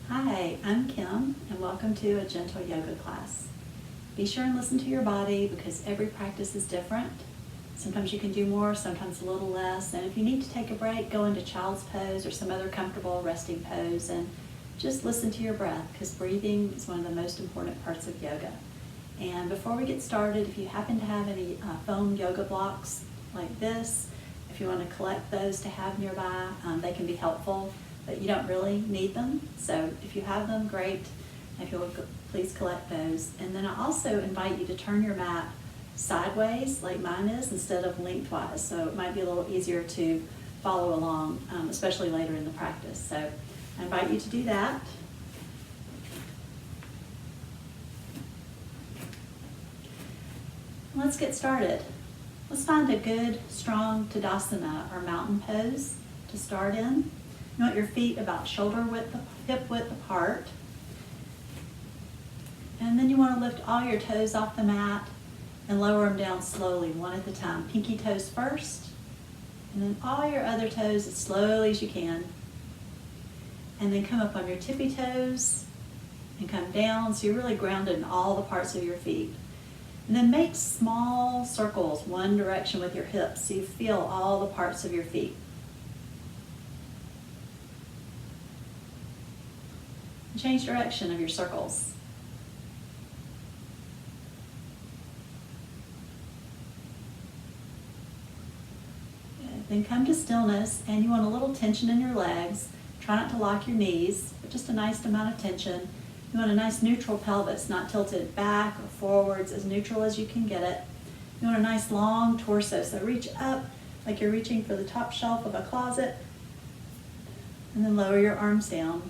Hi, I'm Kim, and welcome to a gentle yoga class. Be sure and listen to your body because every practice is different. Sometimes you can do more, sometimes a little less, and if you need to take a break, go into child's pose or some other comfortable resting pose and just listen to your breath because breathing is one of the most important parts of yoga. And before we get started, if you happen to have any foam yoga blocks like this, if you want to collect those to have nearby, they can be helpful, but you don't really need them. So if you have them, great. If you'll please collect those. And then I also invite you to turn your mat sideways like mine is instead of lengthwise. So it might be a little easier to follow along, especially later in the practice. So I invite you to do that. Let's get started. Let's find a good, strong Tadasana or mountain pose to start in. You want your feet about shoulder width, hip width apart. And then you want to lift all your toes off the mat and lower them down slowly, one at a time. Pinky toes first, and then all your other toes as slowly as you can. And then come up on your tippy toes and come down so you're really grounded in all the parts of your feet. And then make small circles one direction with your hips so you feel all the parts of your feet. And change direction of your circles. Then come to stillness, and you want a little tension in your legs. Try not to lock your knees, but just a nice amount of tension. You want a nice neutral pelvis, not tilted back or forwards, as neutral as you can get it. You want a nice long torso, so reach up like you're reaching for the top shelf of a closet, and then lower your arms down.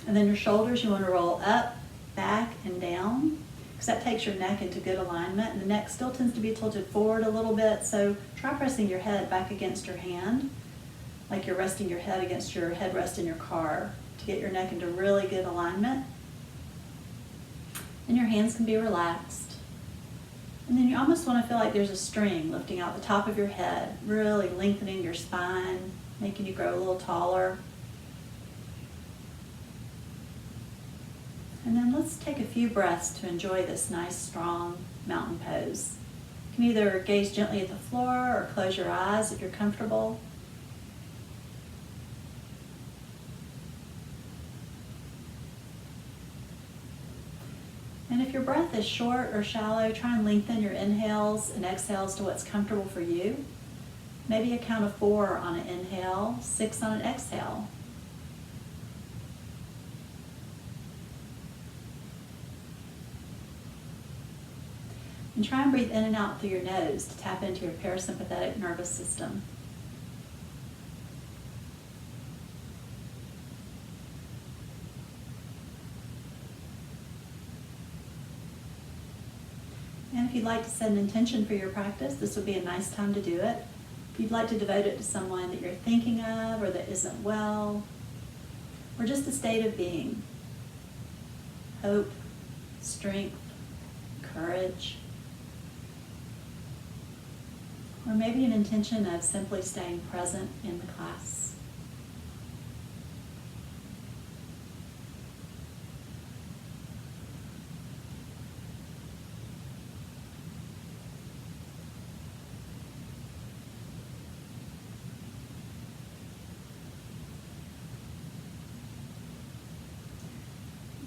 And then your shoulders, you want to roll up, back, and down, because that takes your neck into good alignment. And the neck still tends to be tilted forward a little bit, so try pressing your head back against your hand, like you're resting your head against your headrest in your car to get your neck into really good alignment. And your hands can be relaxed. And then you almost want to feel like there's a string lifting out the top of your head, really lengthening your spine, making you grow a little taller. And then let's take a few breaths to enjoy this nice, strong mountain pose. You can either gaze gently at the floor or close your eyes if you're comfortable. And if your breath is short or shallow, try and lengthen your inhales and exhales to what's comfortable for you. Maybe a count of 4 on an inhale, 6 on an exhale. And try and breathe in and out through your nose to tap into your parasympathetic nervous system. And if you'd like to set an intention for your practice, this would be a nice time to do it. If you'd like to devote it to someone that you're thinking of or that isn't well, or just a state of being. Hope, strength, courage. Or maybe an intention of simply staying present in the class.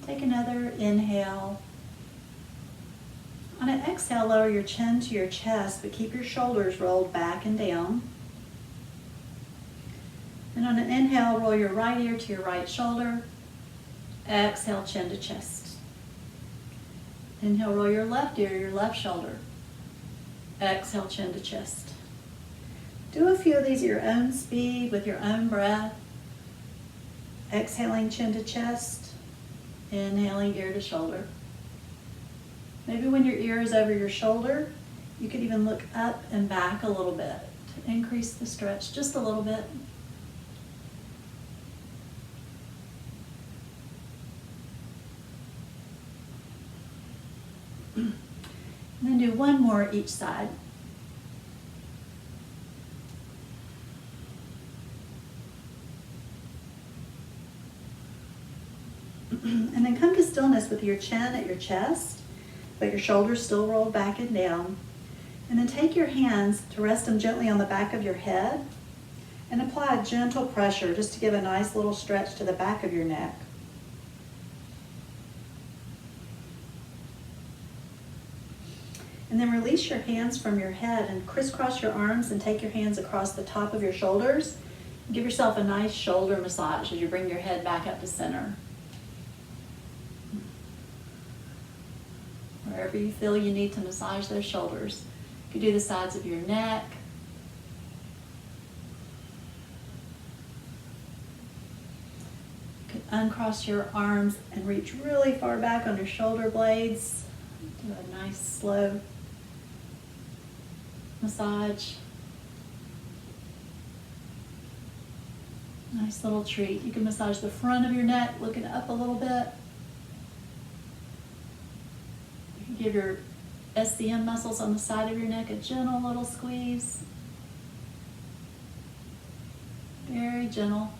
Take another inhale. On an exhale, lower your chin to your chest, but keep your shoulders rolled back and down. And on an inhale, roll your right ear to your right shoulder. Exhale, chin to chest. Inhale, roll your left ear to your left shoulder. Exhale, chin to chest. Do a few of these at your own speed with your own breath. Exhaling, chin to chest. Inhaling, ear to shoulder. Maybe when your ear is over your shoulder, you could even look up and back a little bit to increase the stretch just a little bit. And then do one more each side. And then come to stillness with your chin at your chest, but your shoulders still rolled back and down. And then take your hands to rest them gently on the back of your head and apply a gentle pressure just to give a nice little stretch to the back of your neck. And then release your hands from your head and crisscross your arms and take your hands across the top of your shoulders. Give yourself a nice shoulder massage as you bring your head back up to center. Wherever you feel you need to massage those shoulders. You can do the sides of your neck. You can uncross your arms and reach really far back on your shoulder blades. Do a nice slow massage. Nice little treat. You can massage the front of your neck, looking up a little bit. You can give your SCM muscles on the side of your neck a gentle little squeeze. Very gentle.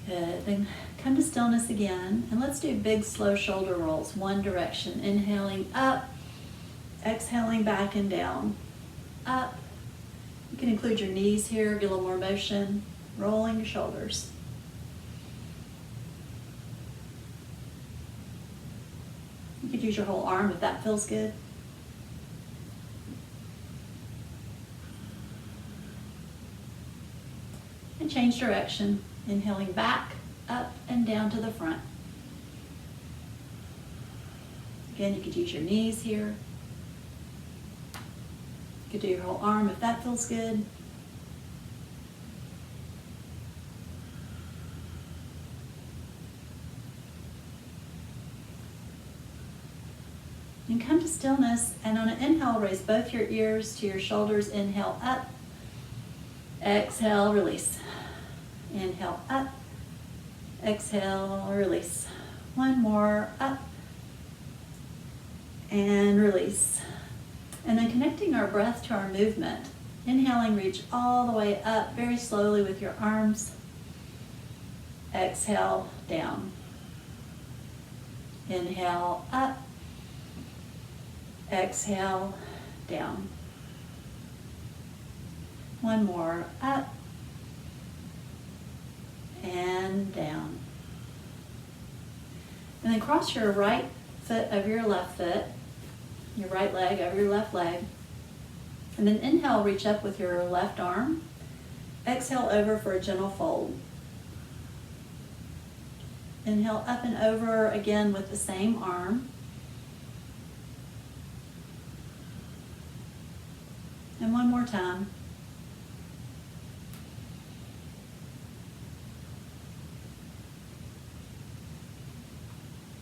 Good. Then come to stillness again, and let's do big slow shoulder rolls, one direction. Inhaling up, exhaling back and down. Up. You can include your knees here, get a little more motion, rolling your shoulders. You could use your whole arm if that feels good. And change direction, inhaling back, up, and down to the front. Again, you could use your knees here. You could do your whole arm if that feels good. And come to stillness, and on an inhale, raise both your ears to your shoulders. Inhale up, exhale, release. Inhale up, exhale, release. One more, up, and release. And then connecting our breath to our movement. Inhaling, reach all the way up very slowly with your arms. Exhale, down. Inhale, up. Exhale, down. One more, up and down. And then cross your right foot over your left foot, your right leg over your left leg. And then inhale, reach up with your left arm. Exhale over for a gentle fold. Inhale up and over again with the same arm. And one more time.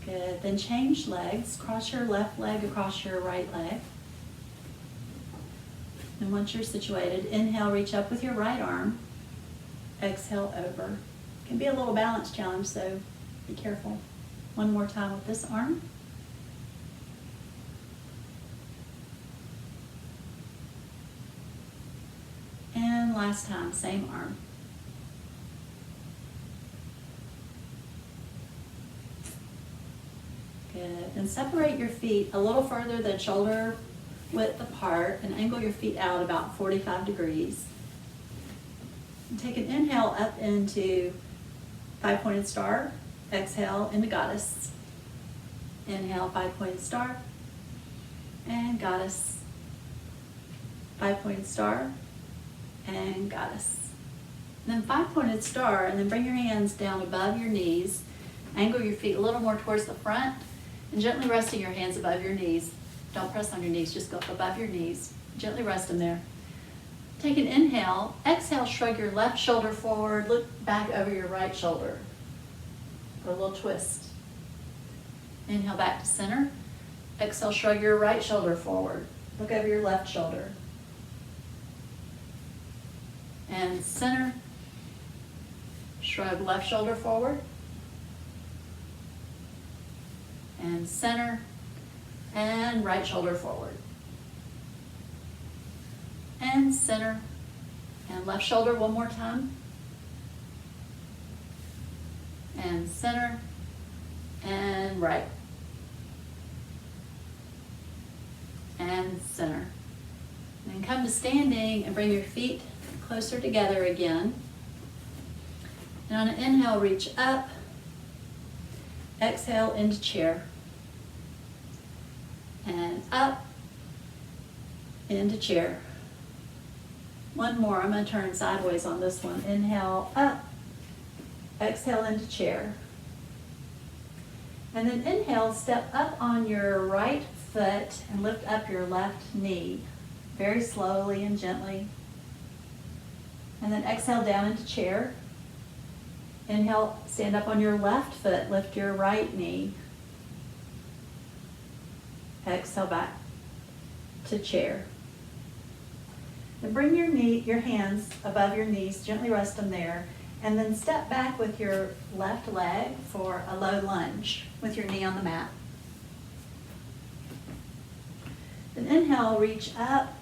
Good. Then change legs. Cross your left leg across your right leg. And once you're situated, inhale, reach up with your right arm. Exhale over. It can be a little balance challenge, so be careful. One more time with this arm. And last time, same arm. Good. Then separate your feet a little further than shoulder width apart and angle your feet out about 45 degrees. And take an inhale up into five-pointed star. Exhale into goddess. Inhale, five-pointed star. And goddess. Five-pointed star. And goddess. And then five-pointed star, and then bring your hands down above your knees. Angle your feet a little more towards the front, and gently resting your hands above your knees. Don't press on your knees, just go above your knees. Gently rest them there. Take an inhale. Exhale, shrug your left shoulder forward. Look back over your right shoulder. For a little twist. Inhale back to center. Exhale, shrug your right shoulder forward. Look over your left shoulder. And center. Shrug left shoulder forward. And center. And right shoulder forward. And center. And left shoulder one more time. and center, and right, and center. And then come to standing and bring your feet closer together again. And on an inhale, reach up, exhale into chair, and up, into chair. One more, I'm going to turn sideways on this one. Inhale, up, exhale into chair. And then inhale, step up on your right foot and lift up your left knee, very slowly and gently. And then exhale down into chair. Inhale, stand up on your left foot, lift your right knee. Exhale back to chair. And bring your hands above your knees, gently rest them there, and then step back with your left leg for a low lunge with your knee on the mat. Then inhale, reach up.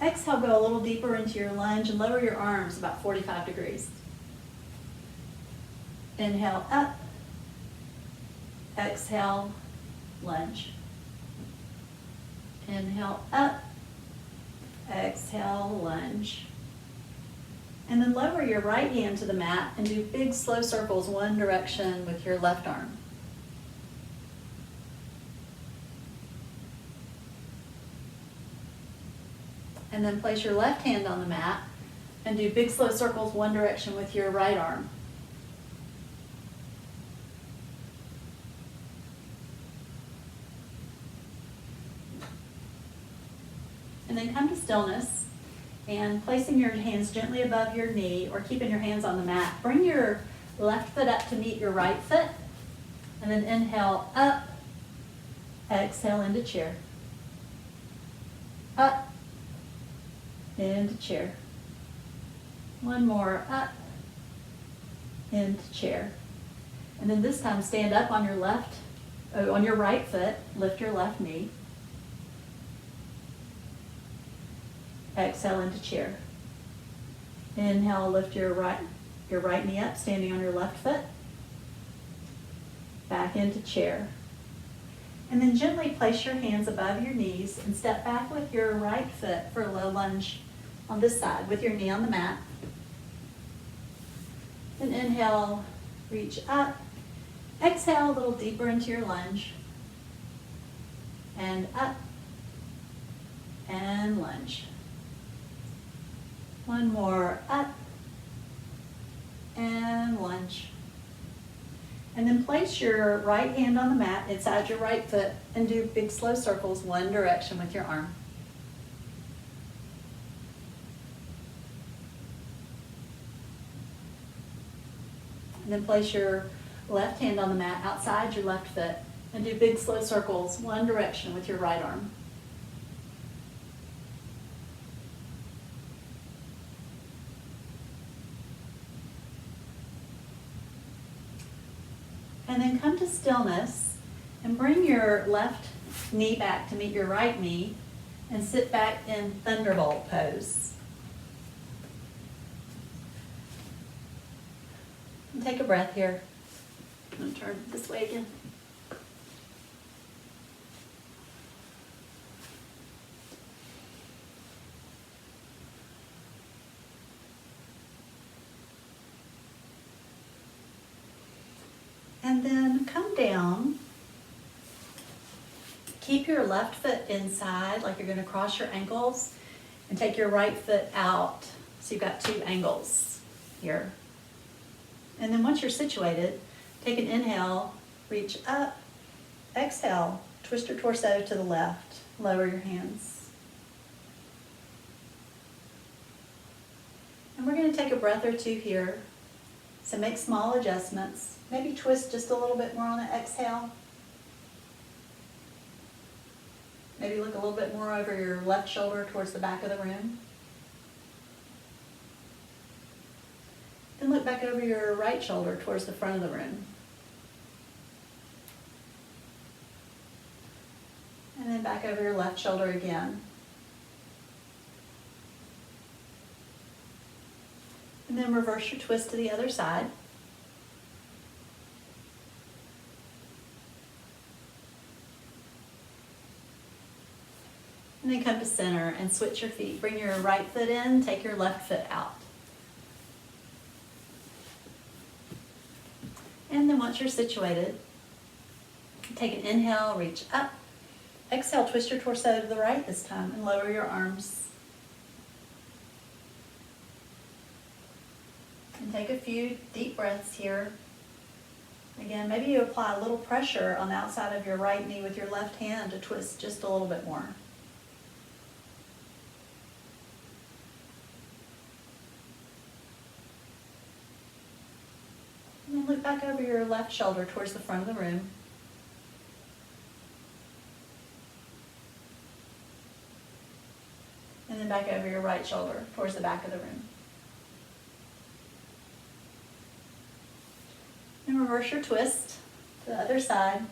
Exhale, go a little deeper into your lunge and lower your arms about 45 degrees. Inhale, up. Exhale, lunge. Inhale, up. Exhale, lunge. And then lower your right hand to the mat and do big slow circles one direction with your left arm. And then place your left hand on the mat and do big slow circles one direction with your right arm. And then come to stillness and placing your hands gently above your knee or keeping your hands on the mat. Bring your left foot up to meet your right foot and then inhale up, exhale into chair. Up, into chair. One more, up, into chair. And then this time stand up on your right foot, lift your left knee. Exhale into chair. Inhale, lift your right knee up, standing on your left foot. Back into chair. And then gently place your hands above your knees and step back with your right foot for a low lunge on this side with your knee on the mat. Then inhale, reach up. Exhale a little deeper into your lunge. And up. And lunge. One more, up, and lunge. And then place your right hand on the mat inside your right foot and do big slow circles one direction with your arm. And then place your left hand on the mat outside your left foot and do big slow circles one direction with your right arm. And then come to stillness and bring your left knee back to meet your right knee and sit back in thunderbolt pose. And take a breath here. I'm going to turn this way again. And then come down. Keep your left foot inside like you're going to cross your ankles and take your right foot out. So you've got two angles here. And then once you're situated, take an inhale, reach up, exhale, twist your torso to the left, lower your hands. And we're going to take a breath or two here. So make small adjustments. Maybe twist just a little bit more on the exhale. Maybe look a little bit more over your left shoulder towards the back of the room. Then look back over your right shoulder towards the front of the room. And then back over your left shoulder again. And then reverse your twist to the other side. And then come to center and switch your feet. Bring your right foot in, take your left foot out. And then once you're situated, take an inhale, reach up. Exhale, twist your torso to the right this time and lower your arms. And take a few deep breaths here. Again, maybe you apply a little pressure on the outside of your right knee with your left hand to twist just a little bit more. And then look back over your left shoulder towards the front of the room. And then back over your right shoulder towards the back of the room. And reverse your twist to the other side.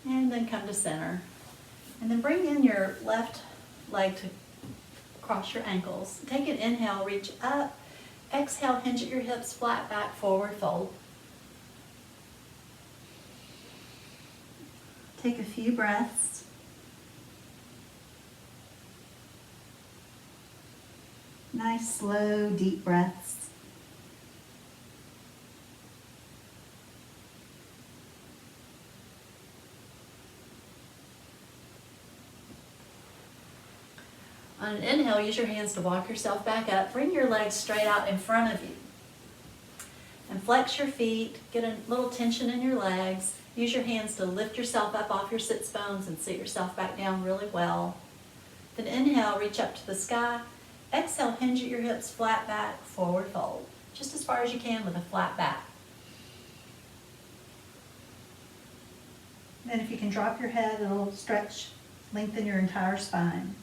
And then come to center. And then bring in your left leg to cross your ankles. Take an inhale, reach up. Exhale, hinge at your hips, flat back, forward fold. Take a few breaths. Nice, slow, deep breaths. On an inhale, use your hands to walk yourself back up. Bring your legs straight out in front of you. And flex your feet. Get a little tension in your legs. Use your hands to lift yourself up off your sits bones and sit yourself back down really well. Then inhale, reach up to the sky. Exhale, hinge at your hips, flat back, forward fold. Just as far as you can with a flat back. Then if you can drop your head, it'll stretch, lengthen your entire spine.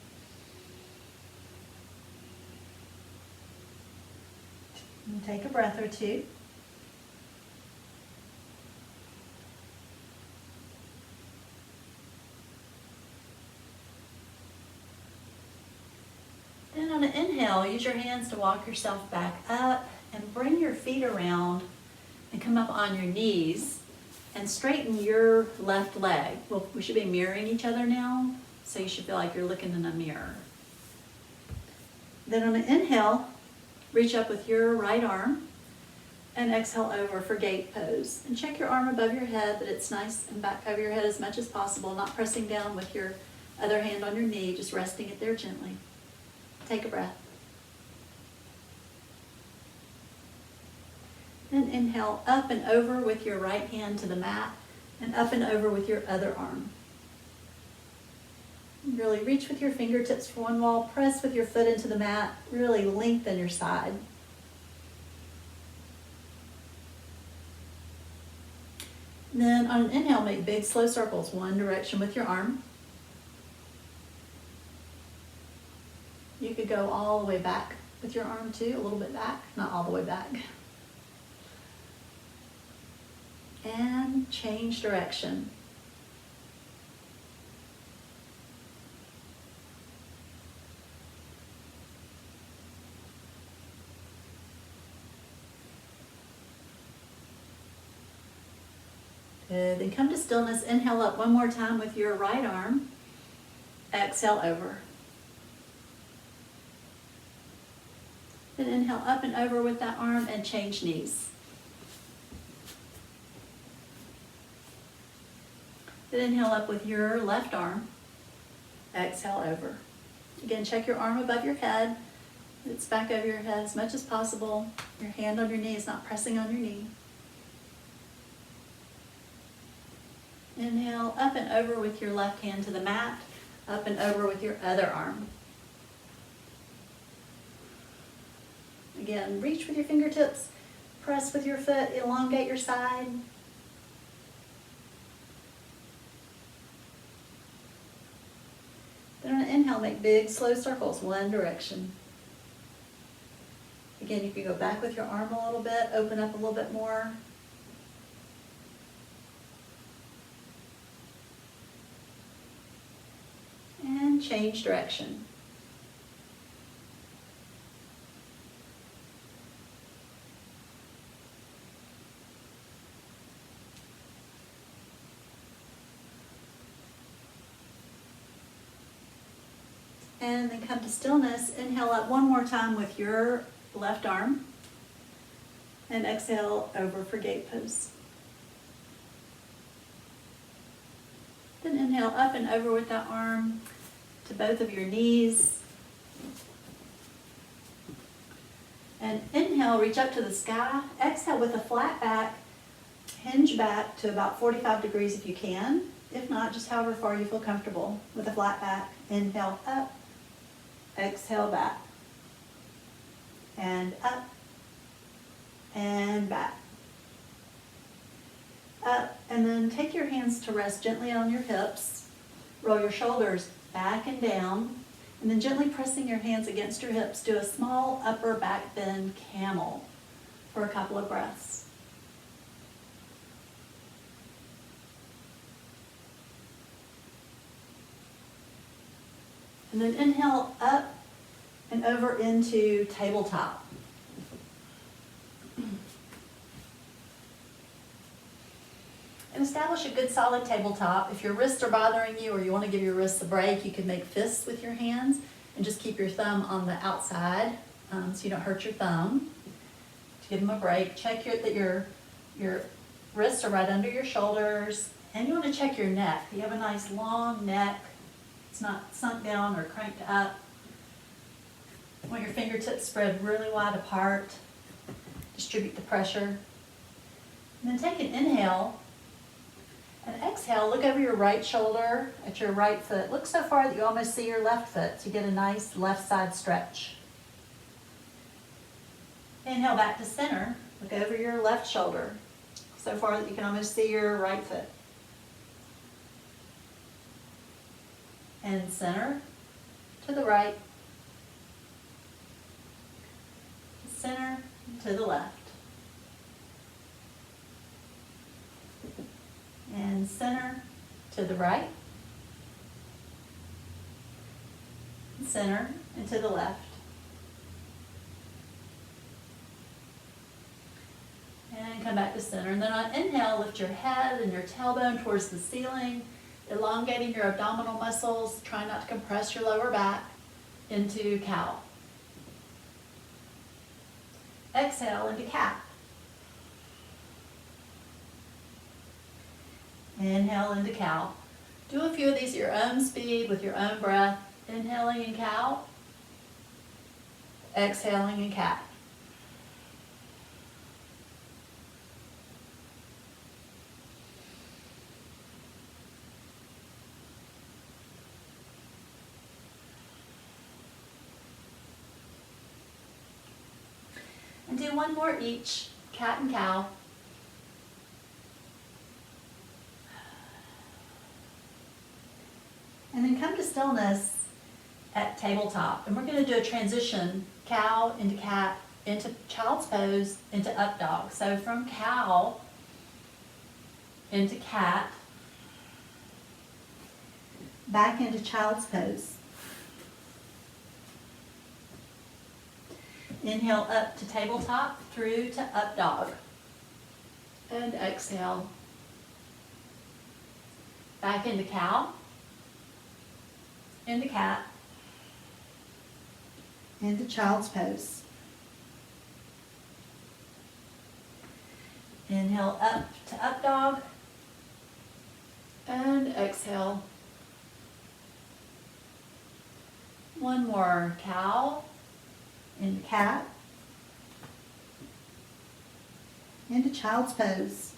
And take a breath or two. Then on an inhale, use your hands to walk yourself back up and bring your feet around and come up on your knees and straighten your left leg. Well, we should be mirroring each other now, so you should feel like you're looking in a mirror. Then on an inhale, reach up with your right arm and exhale over for gate pose. And check your arm above your head, that it's nice and back over your head as much as possible, not pressing down with your other hand on your knee, just resting it there gently. Take a breath. Then inhale up and over with your right hand to the mat and up and over with your other arm. Really reach with your fingertips for one wall, press with your foot into the mat, really lengthen your side. Then on an inhale, make big slow circles, one direction with your arm. You could go all the way back with your arm too, a little bit back, not all the way back. And change direction. Good, then come to stillness, inhale up one more time with your right arm, exhale over. Then inhale up and over with that arm and change knees. Then inhale up with your left arm, exhale over. Again, check your arm above your head. It's back over your head as much as possible. Your hand on your knee is not pressing on your knee. Inhale up and over with your left hand to the mat, up and over with your other arm. Again, reach with your fingertips, press with your foot, elongate your side. Then on an inhale, make big, slow circles, one direction. Again, you can go back with your arm a little bit, open up a little bit more. And change direction. And then come to stillness. Inhale up one more time with your left arm. And exhale over for gate pose. Then inhale up and over with that arm to both of your knees. And inhale, reach up to the sky. Exhale with a flat back. Hinge back to about 45 degrees if you can. If not, just however far you feel comfortable with a flat back. Inhale up. Exhale back. And up. And back. Up. And then take your hands to rest gently on your hips. Roll your shoulders back and down. And then gently pressing your hands against your hips, do a small upper back bend camel for a couple of breaths. And then inhale up and over into tabletop. And establish a good solid tabletop. If your wrists are bothering you or you want to give your wrists a break, you can make fists with your hands and just keep your thumb on the outside so you don't hurt your thumb. To give them a break, check that your wrists are right under your shoulders, and you want to check your neck. You have a nice long neck. It's not sunk down or cranked up. You want your fingertips spread really wide apart. Distribute the pressure. And then take an inhale. And exhale, look over your right shoulder at your right foot. Look so far that you almost see your left foot, so you get a nice left side stretch. Inhale back to center. Look over your left shoulder, so far that you can almost see your right foot. And center to the right. Center to the left. And center to the right, center and to the left. And come back to center. And then on inhale, lift your head and your tailbone towards the ceiling, elongating your abdominal muscles. Try not to compress your lower back into cow. Exhale into cat. Inhale into cow. Do a few of these at your own speed with your own breath. Inhaling in cow. Exhaling in cat. And do one more each, cat and cow. And then come to stillness at tabletop. And we're going to do a transition, cow into cat, into child's pose, into up dog. So from cow into cat, back into child's pose. Inhale up to tabletop, through to up dog. And exhale. Back into cow. Into cat, into child's pose. Inhale up to up dog, and exhale. One more, cow, into cat, into child's pose,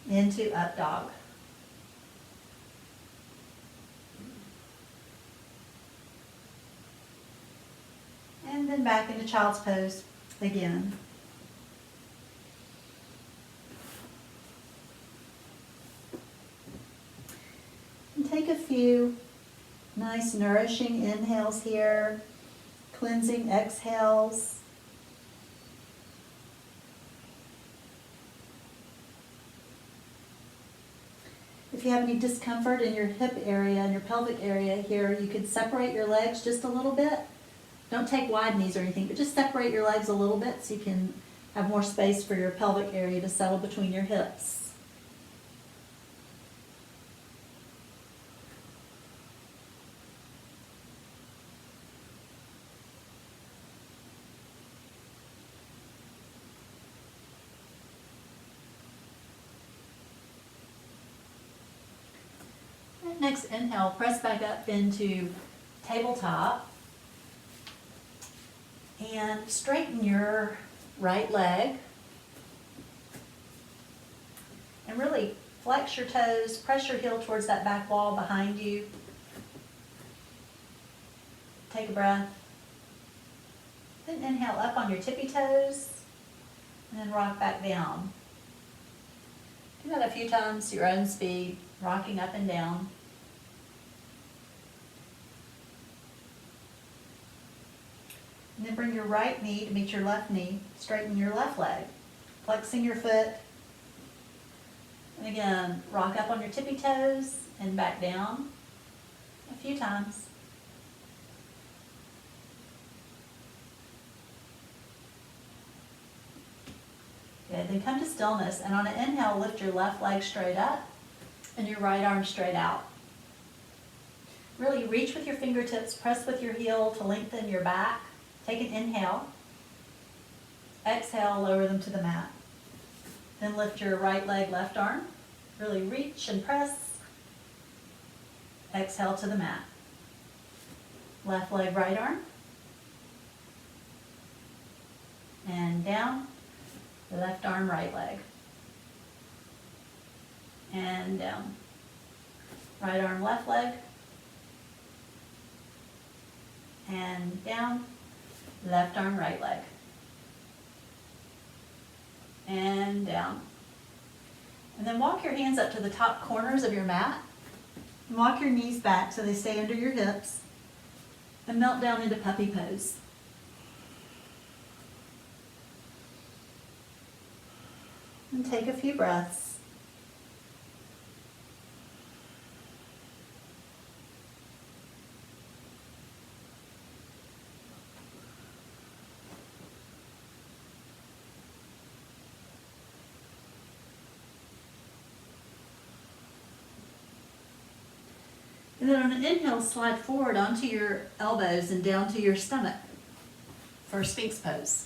into up dog. And then back into child's pose again. And take a few nice nourishing inhales here, cleansing exhales. If you have any discomfort in your hip area and your pelvic area here, you could separate your legs just a little bit. Don't take wide knees or anything, but just separate your legs a little bit so you can have more space for your pelvic area to settle between your hips. next inhale, press back up into tabletop. And straighten your right leg. And really flex your toes, press your heel towards that back wall behind you. Take a breath. Then inhale up on your tippy toes, and then rock back down. Do that a few times at your own speed, rocking up and down. And then bring your right knee to meet your left knee. Straighten your left leg, flexing your foot. And again, rock up on your tippy toes and back down a few times. Good, then come to stillness, and on an inhale, lift your left leg straight up and your right arm straight out. Really reach with your fingertips, press with your heel to lengthen your back. Take an inhale. Exhale, lower them to the mat. Then lift your right leg, left arm. Really reach and press. Exhale to the mat. Left leg, right arm. And down. Left arm, right leg. And down. Right arm, left leg. And down. Left arm, right leg. And down. And then walk your hands up to the top corners of your mat. And walk your knees back so they stay under your hips. And melt down into puppy pose. And take a few breaths. And then on an inhale, slide forward onto your elbows and down to your stomach for Sphinx pose.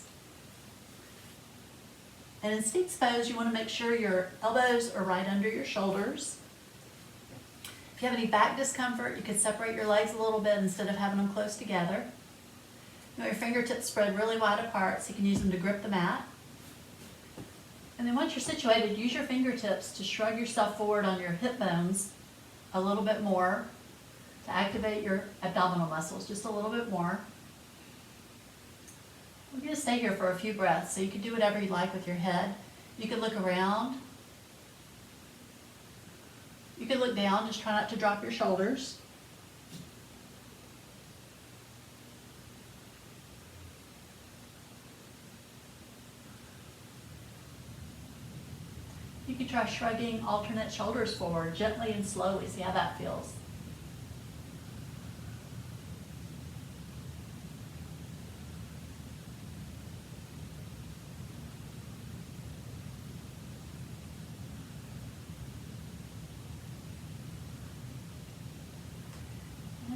And in Sphinx pose, you want to make sure your elbows are right under your shoulders. If you have any back discomfort, you can separate your legs a little bit instead of having them close together. You want your fingertips spread really wide apart so you can use them to grip the mat. And then once you're situated, use your fingertips to shrug yourself forward on your hip bones a little bit more to activate your abdominal muscles just a little bit more. We're going to stay here for a few breaths, so you can do whatever you like with your head. You can look around. You can look down, just try not to drop your shoulders. You can try shrugging alternate shoulders forward, gently and slowly. See how that feels.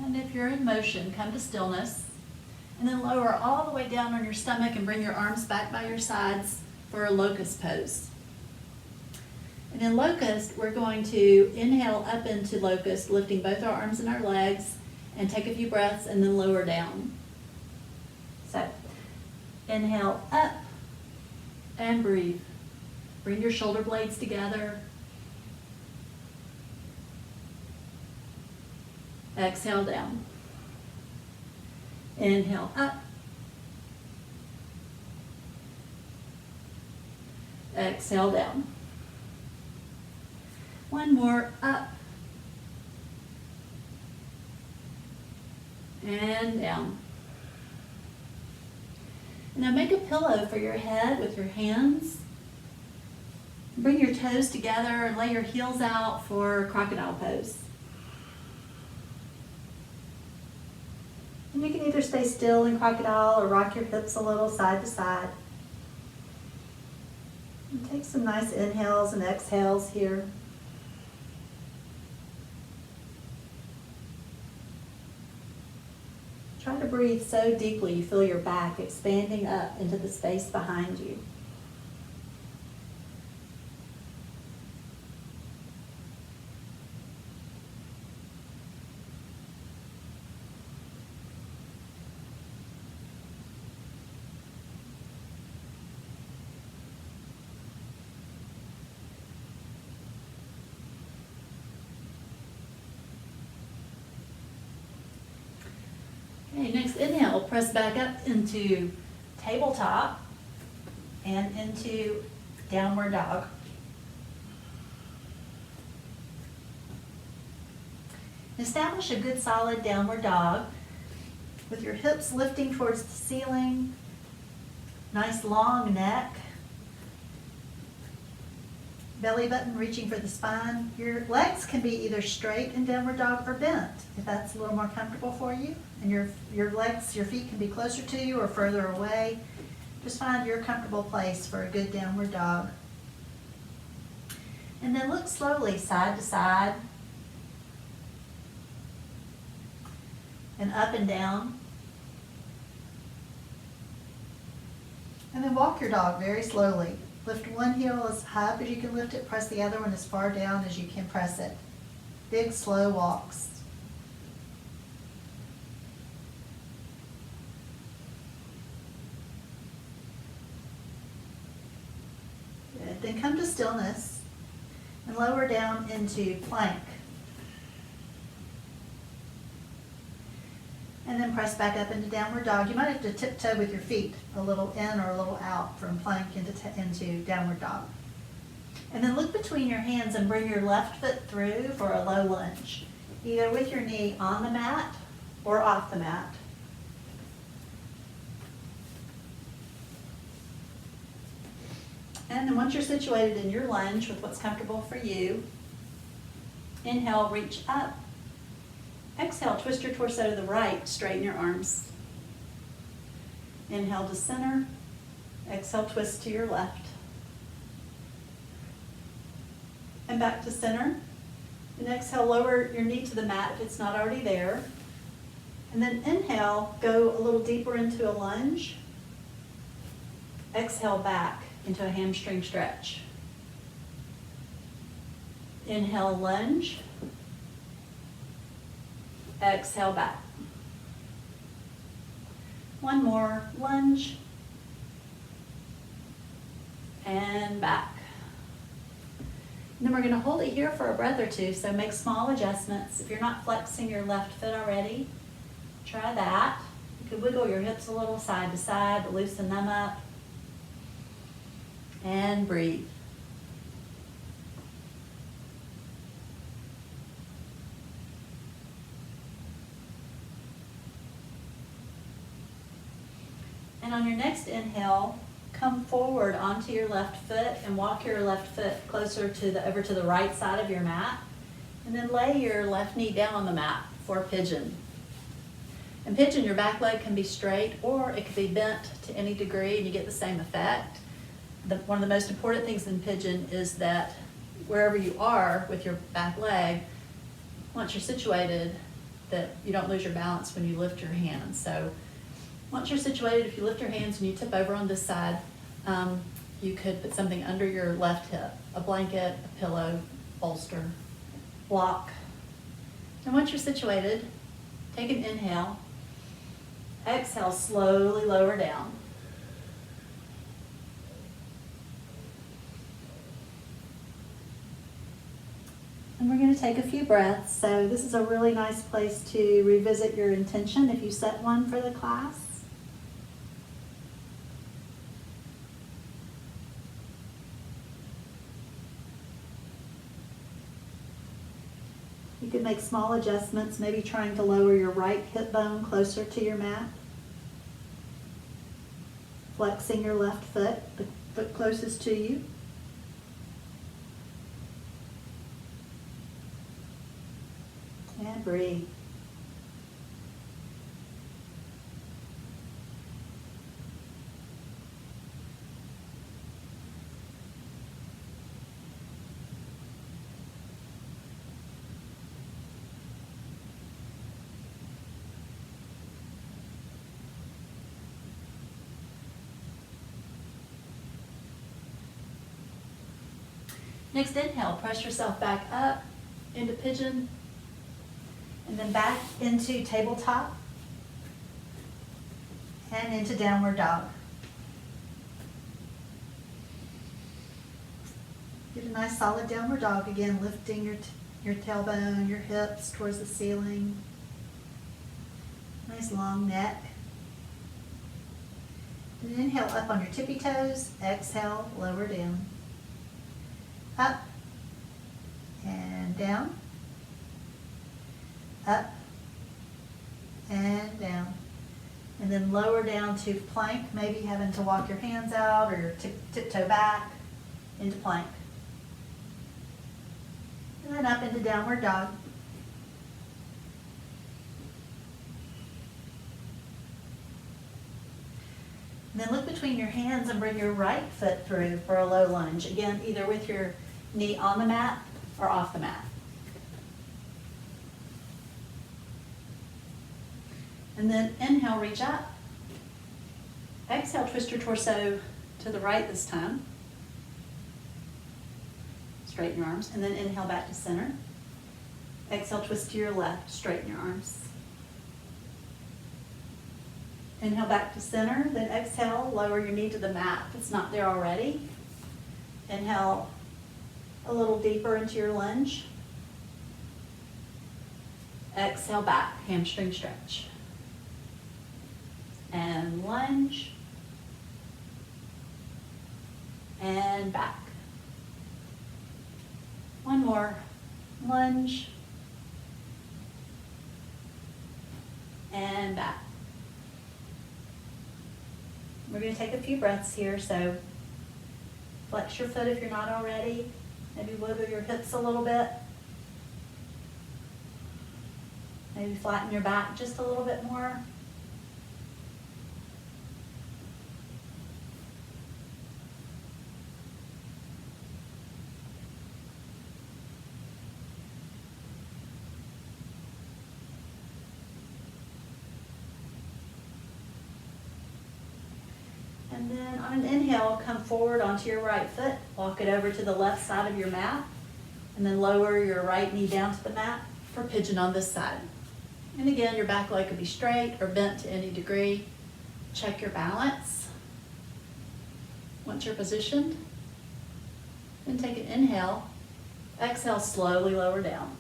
And if you're in motion, come to stillness. And then lower all the way down on your stomach and bring your arms back by your sides for a locust pose. And in locust, we're going to inhale up into locust, lifting both our arms and our legs, and take a few breaths and then lower down. So, inhale up and breathe. Bring your shoulder blades together. Exhale down. Inhale up. Exhale down. One more, up. And down. Now make a pillow for your head with your hands. Bring your toes together and lay your heels out for crocodile pose. And you can either stay still in crocodile or rock your hips a little side to side. And take some nice inhales and exhales here. Try to breathe so deeply you feel your back expanding up into the space behind you. Okay, next inhale, press back up into tabletop and into downward dog. Establish a good solid downward dog with your hips lifting towards the ceiling, nice long neck, belly button reaching for the spine. Your legs can be either straight in downward dog or bent, if that's a little more comfortable for you. And your legs, your feet can be closer to you or further away. Just find your comfortable place for a good downward dog. And then look slowly side to side and up and down. And then walk your dog very slowly. Lift one heel as high up as you can lift it, press the other one as far down as you can press it. Big, slow walks. Good. Then come to stillness and lower down into plank. And then press back up into downward dog. You might have to tiptoe with your feet a little in or a little out from plank into downward dog. And then look between your hands and bring your left foot through for a low lunge, either with your knee on the mat or off the mat. And then once you're situated in your lunge with what's comfortable for you, inhale, reach up. Exhale, twist your torso to the right, straighten your arms. Inhale to center. Exhale, twist to your left. And back to center. And exhale, lower your knee to the mat if it's not already there. And then inhale, go a little deeper into a lunge. Exhale back into a hamstring stretch. Inhale, lunge. Exhale back. One more, lunge. And back. And then we're going to hold it here for a breath or two, so make small adjustments. If you're not flexing your left foot already, try that. You could wiggle your hips a little side to side to loosen them up. And breathe. And on your next inhale, come forward onto your left foot and walk your left foot closer over to the right side of your mat. And then lay your left knee down on the mat for pigeon. In pigeon, your back leg can be straight or it can be bent to any degree and you get the same effect. One of the most important things in pigeon is that wherever you are with your back leg, once you're situated, that you don't lose your balance when you lift your hands. So once you're situated, if you lift your hands and you tip over on this side, you could put something under your left hip, a blanket, a pillow, bolster, block. And once you're situated, take an inhale. Exhale, slowly lower down. And we're going to take a few breaths. So this is a really nice place to revisit your intention if you set one for the class. You could make small adjustments, maybe trying to lower your right hip bone closer to your mat. Flexing your left foot, the foot closest to you. And breathe. Next inhale, press yourself back up into pigeon and then back into tabletop and into downward dog. Get a nice solid downward dog again, lifting your tailbone, your hips towards the ceiling. Nice long neck. And inhale up on your tippy toes. Exhale, lower down. Up and down. Up and down. And then lower down to plank, maybe having to walk your hands out or tiptoe back into plank. And then up into downward dog. And then look between your hands and bring your right foot through for a low lunge. Again, either with your knee on the mat or off the mat. And then inhale, reach up. Exhale, twist your torso to the right this time. Straighten your arms. And then inhale back to center. Exhale, twist to your left. Straighten your arms. Inhale back to center. Then exhale, lower your knee to the mat if it's not there already. Inhale a little deeper into your lunge. Exhale back, hamstring stretch. And lunge. And back. One more. Lunge. And back. We're going to take a few breaths here, so flex your foot if you're not already. Maybe wiggle your hips a little bit. Maybe flatten your back just a little bit more. And then on an inhale, come forward onto your right foot, walk it over to the left side of your mat, and then lower your right knee down to the mat for pigeon on this side. And again, your back leg could be straight or bent to any degree. Check your balance. Once you're positioned, then take an inhale. Exhale, slowly lower down.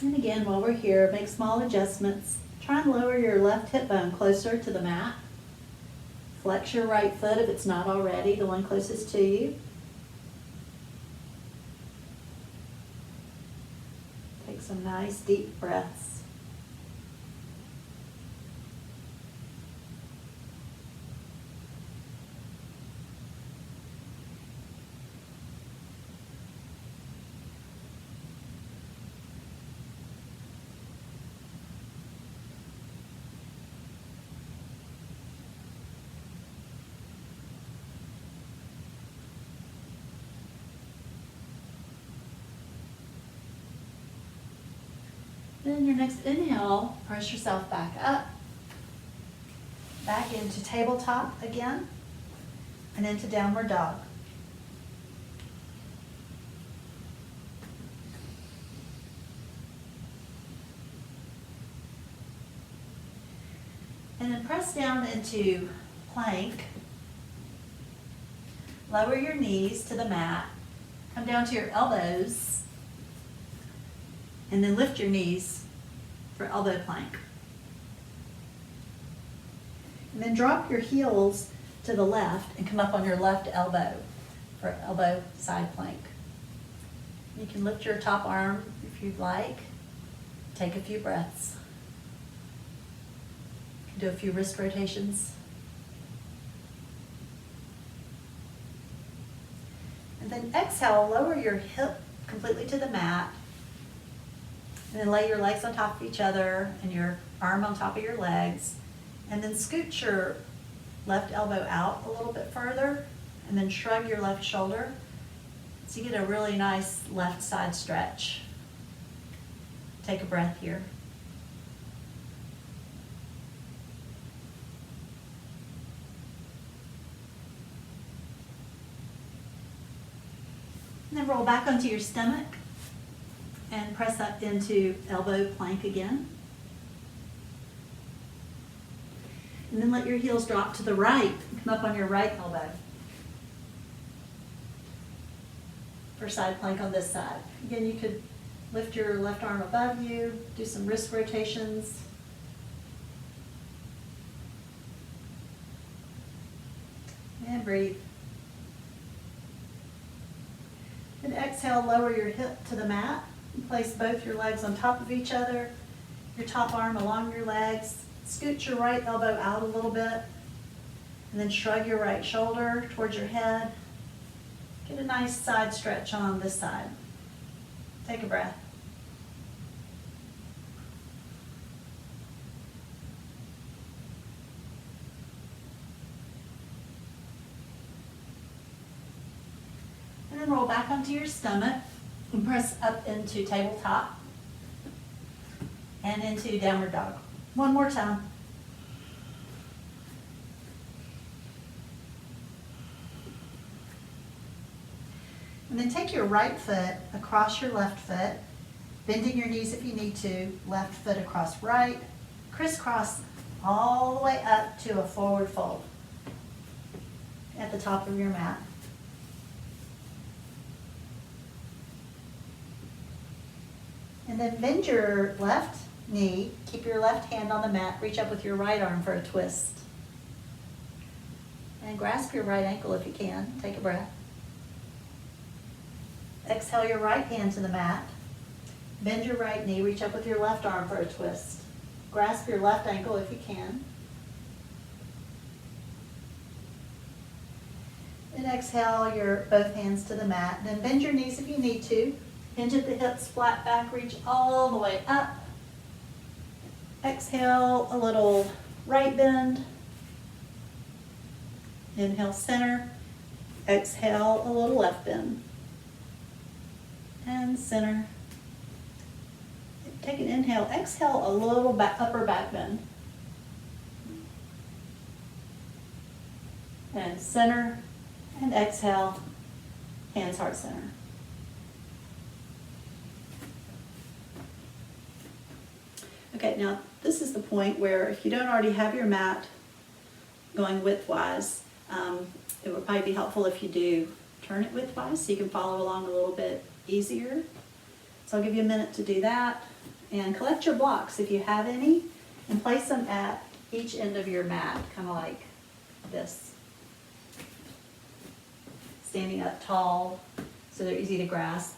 And again, while we're here, make small adjustments. Try and lower your left hip bone closer to the mat. Flex your right foot if it's not already, the one closest to you. Take some nice deep breaths. Then your next inhale, press yourself back up, back into tabletop again, and into downward dog. And then press down into plank. Lower your knees to the mat, come down to your elbows, and then lift your knees for elbow plank. And then drop your heels to the left and come up on your left elbow for elbow side plank. You can lift your top arm if you'd like. Take a few breaths. You can do a few wrist rotations. And then exhale, lower your hip completely to the mat. And then lay your legs on top of each other and your arm on top of your legs. And then scoot your left elbow out a little bit further and then shrug your left shoulder. So you get a really nice left side stretch. Take a breath here. And then roll back onto your stomach. And press up into elbow plank again. And then let your heels drop to the right. Come up on your right elbow. For side plank on this side. Again, you could lift your left arm above you, do some wrist rotations. And breathe. And exhale, lower your hip to the mat. And place both your legs on top of each other, your top arm along your legs. Scoot your right elbow out a little bit, and then shrug your right shoulder towards your head. Get a nice side stretch on this side. Take a breath. And then roll back onto your stomach and press up into tabletop and into downward dog. One more time. And then take your right foot across your left foot, bending your knees if you need to, left foot across right, crisscross all the way up to a forward fold at the top of your mat. And then bend your left knee, keep your left hand on the mat, reach up with your right arm for a twist. And grasp your right ankle if you can. Take a breath. Exhale your right hand to the mat. Bend your right knee, reach up with your left arm for a twist. Grasp your left ankle if you can. And exhale your both hands to the mat. Then bend your knees if you need to. Hinge at the hips, flat back, reach all the way up. Exhale a little right bend. Inhale center. Exhale a little left bend. And center. Take an inhale. Exhale a little back, upper back bend. And center. And exhale. Hands heart center. Okay, now this is the point where if you don't already have your mat going widthwise, it would probably be helpful if you do turn it widthwise so you can follow along a little bit easier. So I'll give you a minute to do that. And collect your blocks if you have any and place them at each end of your mat, kind of like this. Standing up tall so they're easy to grasp.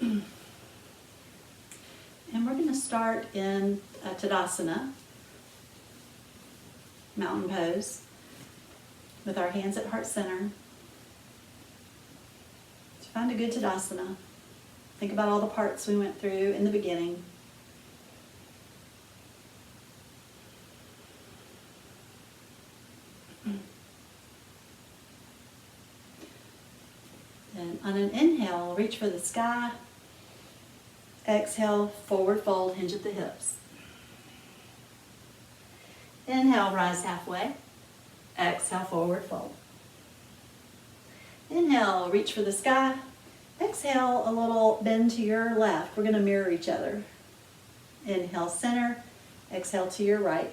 And we're going to start in Tadasana, mountain pose, with our hands at heart center. So find a good Tadasana. Think about all the parts we went through in the beginning. And on an inhale, reach for the sky. Exhale, forward fold, hinge at the hips. Inhale, rise halfway. Exhale, forward fold. Inhale, reach for the sky. Exhale, a little bend to your left. We're going to mirror each other. Inhale, center. Exhale to your right.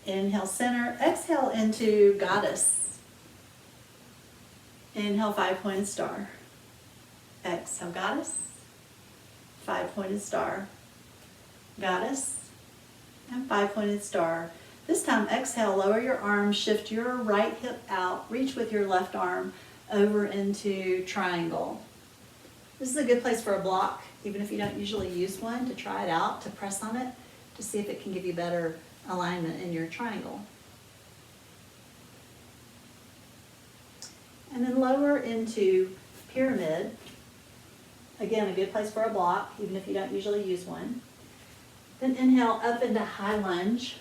Inhale, center. Exhale into goddess. Inhale, five-pointed star. Exhale, goddess. Five-pointed star. Goddess. And five-pointed star. This time, exhale, lower your arms, shift your right hip out, reach with your left arm over into triangle. This is a good place for a block, even if you don't usually use one, to try it out, to press on it, to see if it can give you better alignment in your triangle. And then lower into pyramid. Again, a good place for a block, even if you don't usually use one. Then inhale up into high lunge.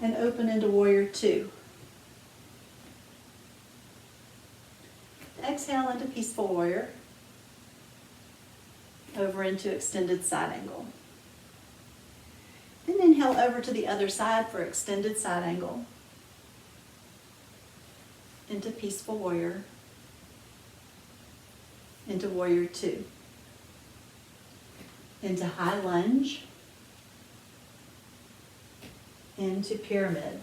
And open into warrior two. Exhale into peaceful warrior. Over into extended side angle. Then inhale over to the other side for extended side angle. Into peaceful warrior. into warrior two, into high lunge, into pyramid,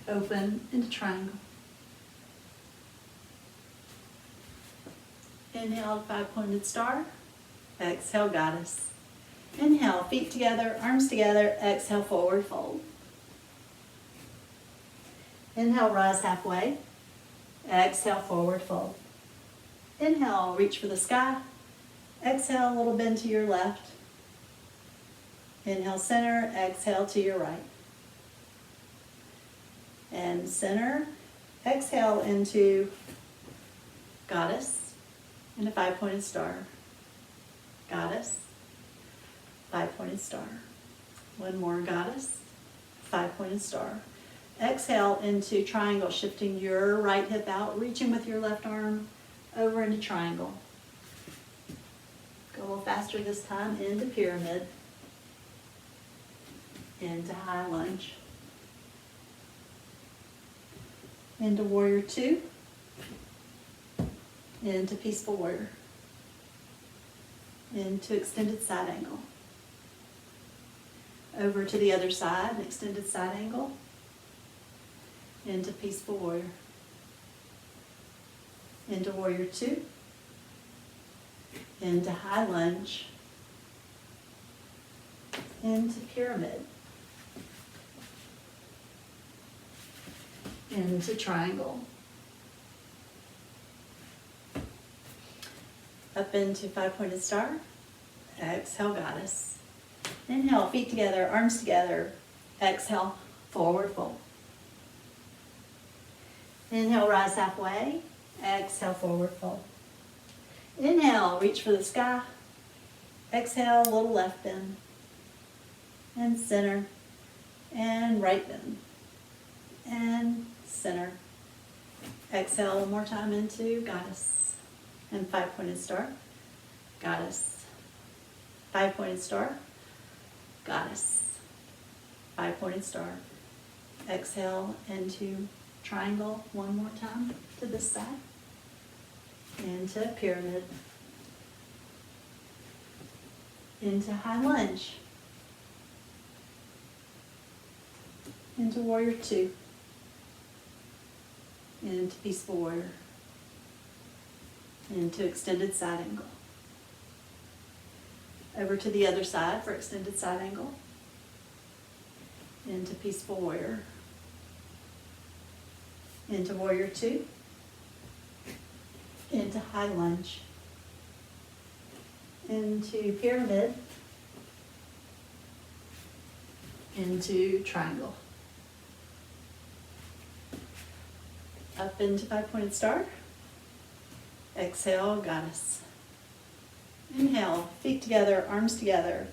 open into triangle. Inhale, five-pointed star. Exhale, goddess. Inhale, feet together, arms together. Exhale, forward fold. Inhale, rise halfway. Exhale, forward fold. Inhale, reach for the sky. Exhale, a little bend to your left. Inhale, center. Exhale to your right. And center. Exhale into goddess. And a five-pointed star. Goddess. Five-pointed star. One more, goddess. Five-pointed star. Exhale into triangle, shifting your right hip out, reaching with your left arm over into triangle. Go a little faster this time, into pyramid. Into high lunge. Into warrior two. Into peaceful warrior. Into extended side angle. Over to the other side, extended side angle. Into peaceful warrior. Into warrior two. Into high lunge. Into pyramid. Into triangle. Up into five-pointed star. Exhale, goddess. Inhale, feet together, arms together. Exhale, forward fold. Inhale, rise halfway. Exhale, forward fold. Inhale, reach for the sky. Exhale, a little left bend. And center. And right bend. And center. Exhale one more time into goddess. And five-pointed star. Goddess. Five-pointed star. Goddess. Five-pointed star. Exhale into triangle one more time to this side. Into pyramid. Into high lunge. Into warrior two. Into peaceful warrior. Into extended side angle. Over to the other side for extended side angle. Into peaceful warrior. Into warrior two. Into high lunge. Into pyramid. Into triangle. Up into five-pointed star. Exhale, goddess. Inhale, feet together, arms together.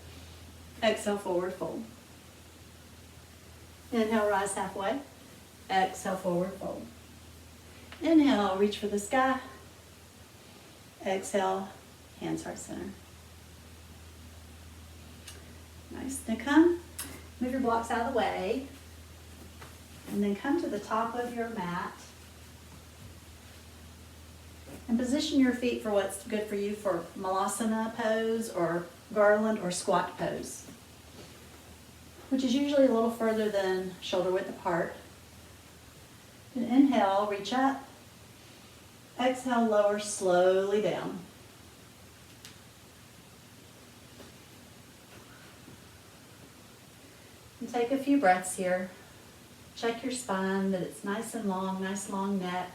Exhale, forward fold. Inhale, rise halfway. Exhale, forward fold. Inhale, reach for the sky. Exhale, hands heart center. Nice. Now come, move your blocks out of the way. And then come to the top of your mat. And position your feet for what's good for you for malasana pose or garland or squat pose, which is usually a little further than shoulder width apart. And inhale, reach up. Exhale, lower slowly down. And take a few breaths here. Check your spine, that it's nice and long, nice long neck.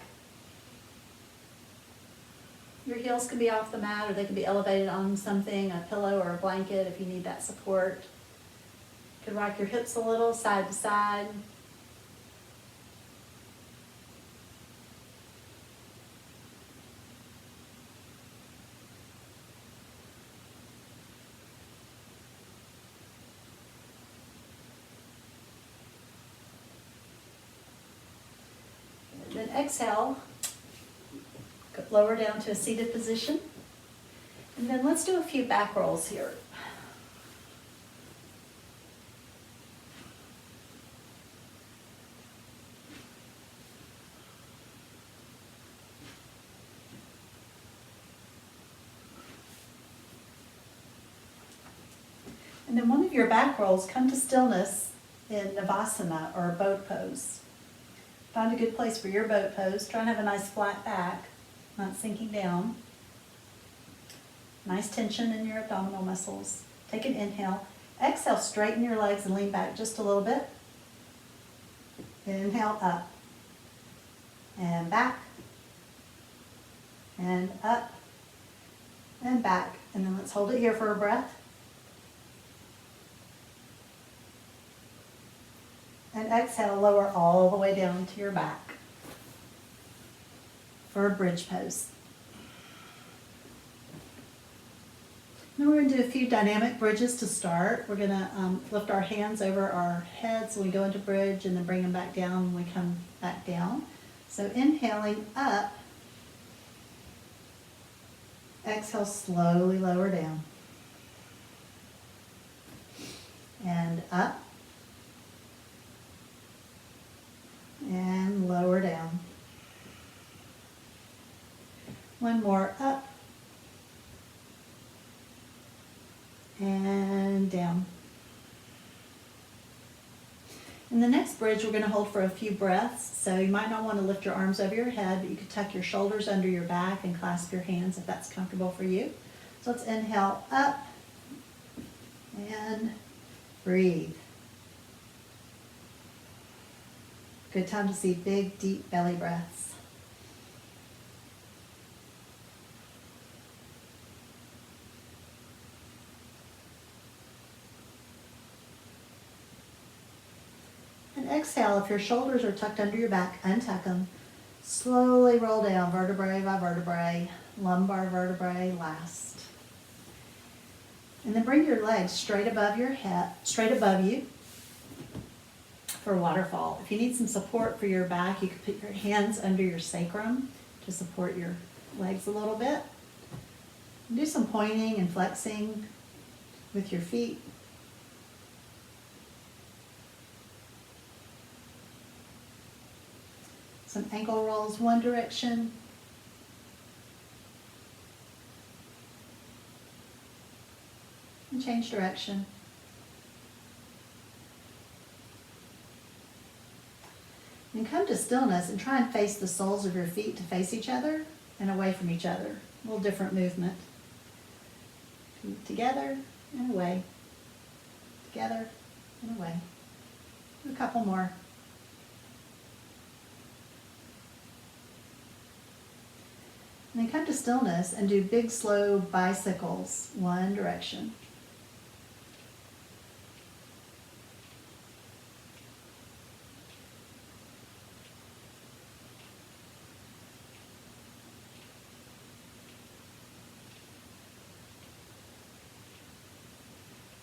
Your heels can be off the mat or they can be elevated on something, a pillow or a blanket if you need that support. You can rock your hips a little side to side. Then exhale. Lower down to a seated position. And then let's do a few back rolls here. And then one of your back rolls, come to stillness in Navasana or boat pose. Find a good place for your boat pose. Try and have a nice flat back, not sinking down. Nice tension in your abdominal muscles. Take an inhale. Exhale, straighten your legs and lean back just a little bit. Inhale, up. And back. And up. And back. And then let's hold it here for a breath. And exhale, lower all the way down to your back for a bridge pose. Now we're going to do a few dynamic bridges to start. We're going to lift our hands over our heads when we go into bridge and then bring them back down when we come back down. So inhaling up, exhale, slowly lower down. And up. And lower down. One more, up. And down. In the next bridge, we're going to hold for a few breaths. So you might not want to lift your arms over your head, but you could tuck your shoulders under your back and clasp your hands if that's comfortable for you. So let's inhale up and breathe. Good time to see big, deep belly breaths. And exhale, if your shoulders are tucked under your back, untuck them. Slowly roll down, vertebrae by vertebrae, lumbar vertebrae last. And then bring your legs straight above your head, straight above you for waterfall. If you need some support for your back, you can put your hands under your sacrum to support your legs a little bit. And do some pointing and flexing with your feet. Some ankle rolls one direction. And change direction. And come to stillness and try and face the soles of your feet to face each other and away from each other. A little different movement. Feet together and away. Together and away. Do a couple more. And then come to stillness and do big, slow bicycles, one direction.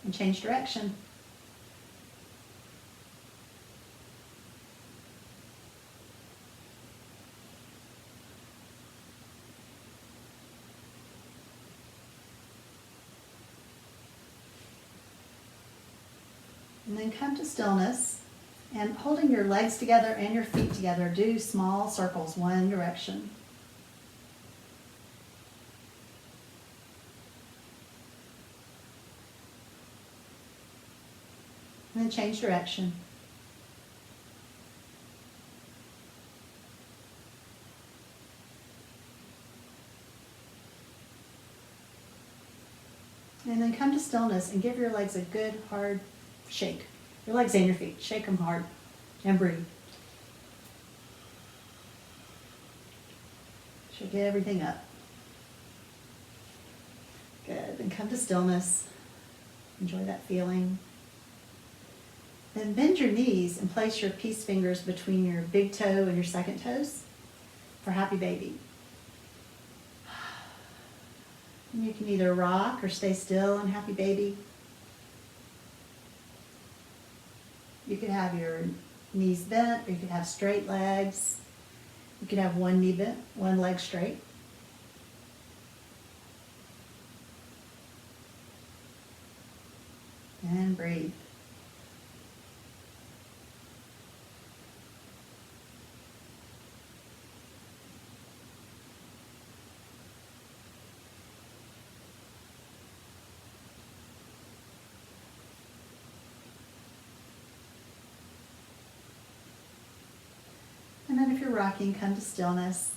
And change direction. And then come to stillness and holding your legs together and your feet together, do small circles, one direction. And then change direction. And then come to stillness and give your legs a good hard shake. Your legs and your feet. Shake them hard and breathe. Shake everything up. Good. Then come to stillness. Enjoy that feeling. Then bend your knees and place your peace fingers between your big toe and your second toes for happy baby. And you can either rock or stay still in happy baby. You could have your knees bent, or you could have straight legs. You could have one knee bent, one leg straight. And breathe. then if you're rocking, come to stillness.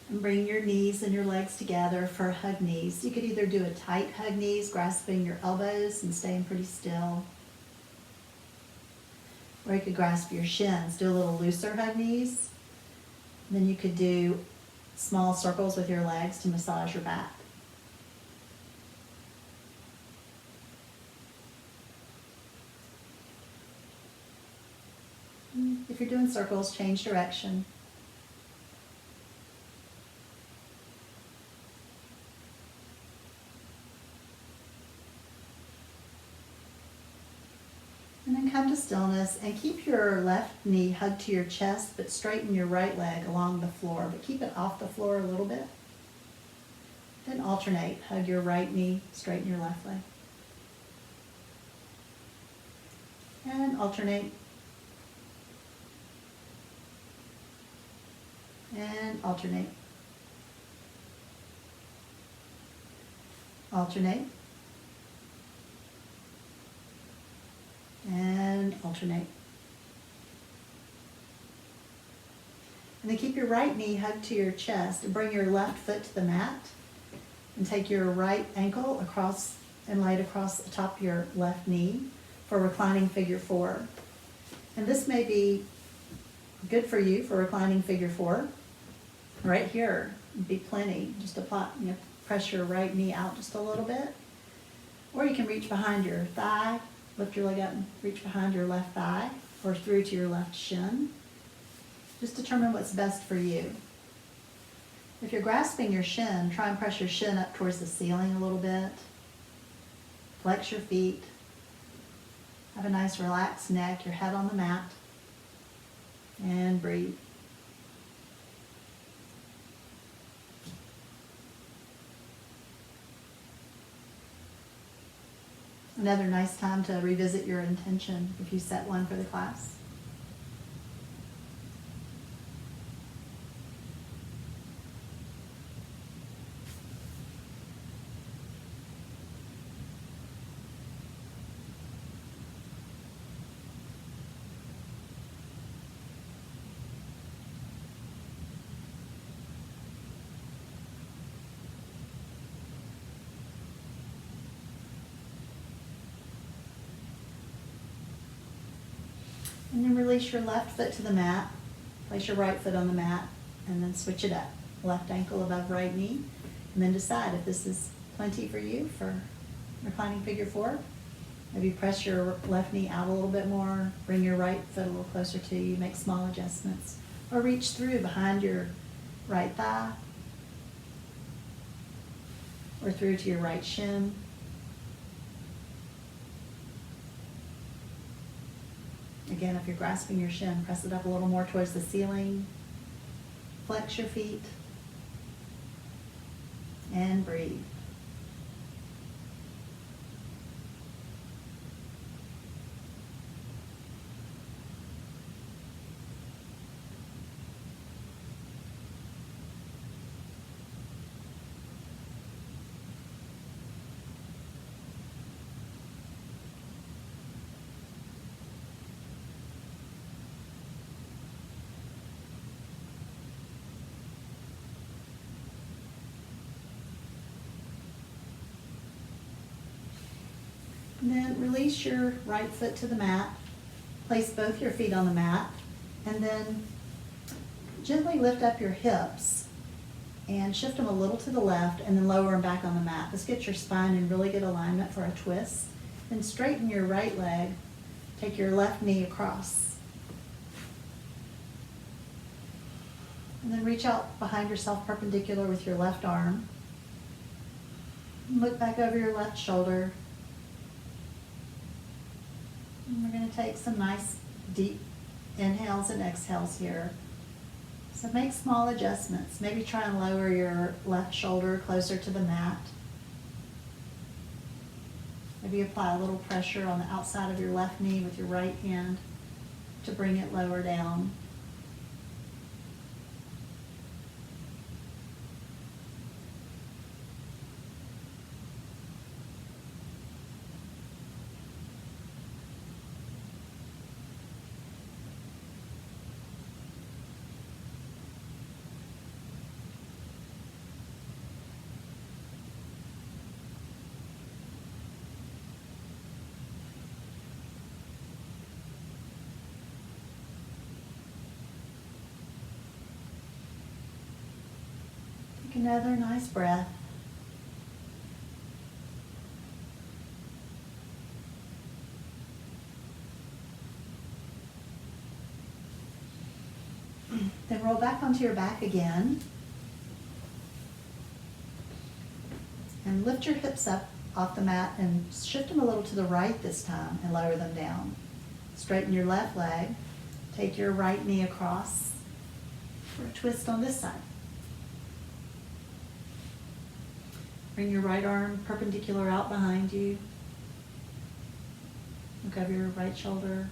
And bring your knees and your legs together for hug knees. You could either do a tight hug knees, grasping your elbows and staying pretty still. Or you could grasp your shins, do a little looser hug knees. And then you could do small circles with your legs to massage your back. If you're doing circles, change direction. And then come to stillness and keep your left knee hugged to your chest, but straighten your right leg along the floor, but keep it off the floor a little bit. Then alternate. Hug your right knee, straighten your left leg. And alternate. And alternate. Alternate. And alternate. And then keep your right knee hugged to your chest and bring your left foot to the mat and take your right ankle across and lay it across the top of your left knee for reclining figure four. And this may be good for you for reclining figure four. Right here would be plenty. Just apply, press your right knee out just a little bit. Or you can reach behind your thigh, lift your leg up and reach behind your left thigh or through to your left shin. Just determine what's best for you. If you're grasping your shin, try and press your shin up towards the ceiling a little bit. Flex your feet. Have a nice relaxed neck, your head on the mat. And breathe. Another nice time to revisit your intention if you set one for the class. And then release your left foot to the mat. Place your right foot on the mat and then switch it up. Left ankle above right knee. And then decide if this is plenty for you for reclining figure four. Maybe press your left knee out a little bit more. Bring your right foot a little closer to you. Make small adjustments. Or reach through behind your right thigh. Or through to your right shin. Again, if you're grasping your shin, press it up a little more towards the ceiling. Flex your feet. And breathe. And then release your right foot to the mat. Place both your feet on the mat. And then gently lift up your hips and shift them a little to the left and then lower them back on the mat. This gets your spine in really good alignment for a twist. Then straighten your right leg. Take your left knee across. And then reach out behind yourself perpendicular with your left arm. Look back over your left shoulder. And we're going to take some nice deep inhales and exhales here. So make small adjustments. Maybe try and lower your left shoulder closer to the mat. Maybe apply a little pressure on the outside of your left knee with your right hand to bring it lower down. another nice breath. Then roll back onto your back again. And lift your hips up off the mat and shift them a little to the right this time and lower them down. Straighten your left leg. Take your right knee across for a twist on this side. Bring your right arm perpendicular out behind you. Look over your right shoulder.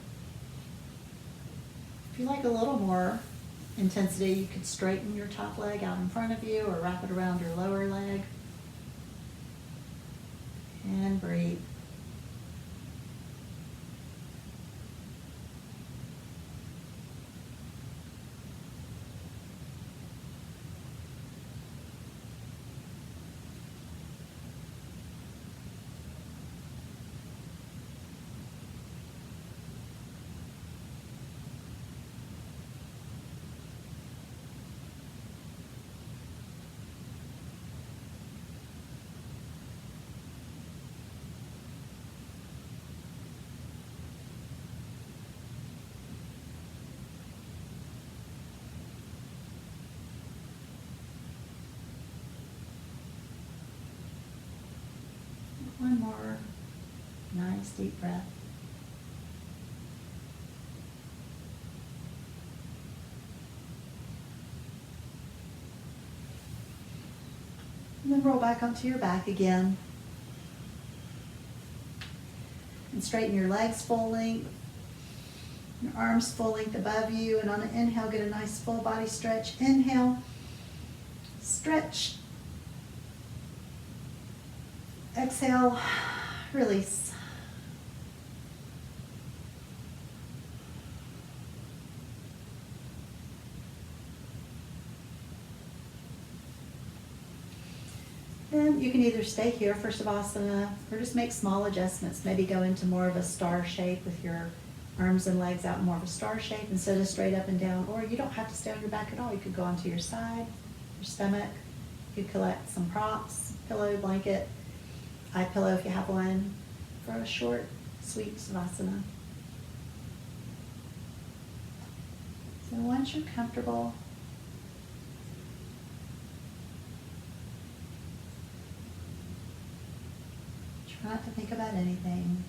If you like a little more intensity, you could straighten your top leg out in front of you or wrap it around your lower leg. And breathe. One more nice deep breath. And then roll back onto your back again. And straighten your legs full length. Your arms full length above you. And on an inhale, get a nice full body stretch. Inhale, stretch. Exhale, release. Then you can either stay here for Savasana or just make small adjustments. Maybe go into more of a star shape with your arms and legs out in more of a star shape instead of straight up and down. Or you don't have to stay on your back at all. You could go onto your side, your stomach. You could collect some props, pillow, blanket, eye pillow if you have one, for a short, sweet Savasana. So once you're comfortable, try not to think about anything.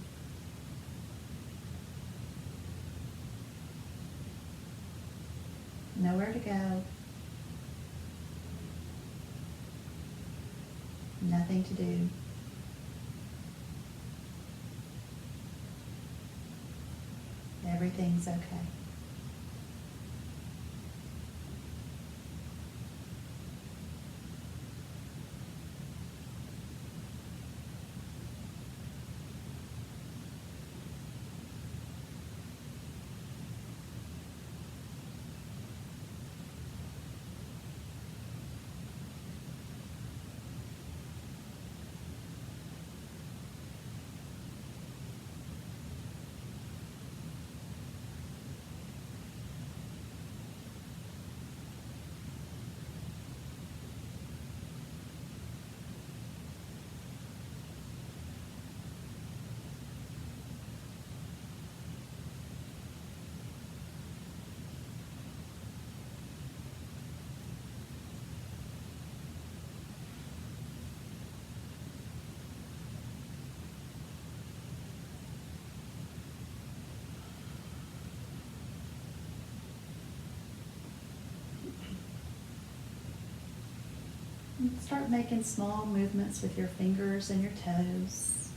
Nowhere to go. Nothing to do. Everything's okay. And start making small movements with your fingers and your toes,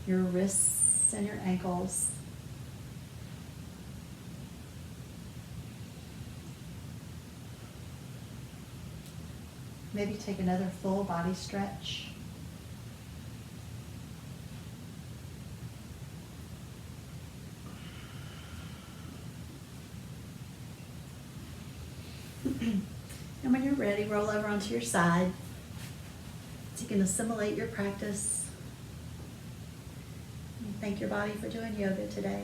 your wrists and your ankles. Maybe take another full body stretch. And when you're ready, roll over onto your side. So you can assimilate your practice. And thank your body for doing yoga today.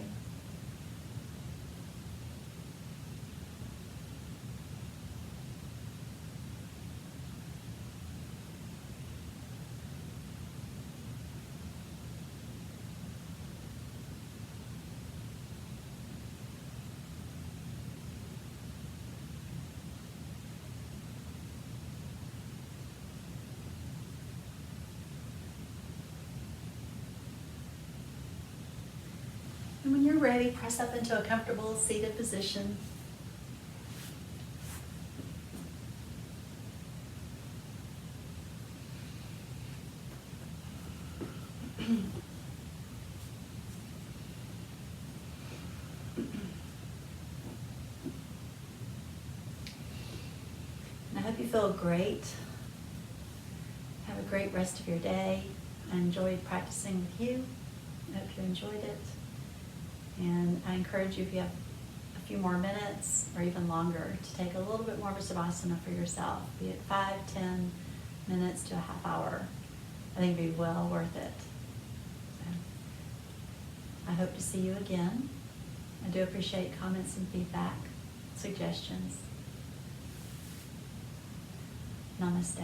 And when you're ready, press up into a comfortable seated position. I hope you feel great. Have a great rest of your day. I enjoyed practicing with you. I hope you enjoyed it. And I encourage you, if you have a few more minutes or even longer, to take a little bit more of a Savasana for yourself, be it 5, 10 minutes to a half hour. I think it'd be well worth it. So, I hope to see you again. I do appreciate comments and feedback, suggestions. Namaste.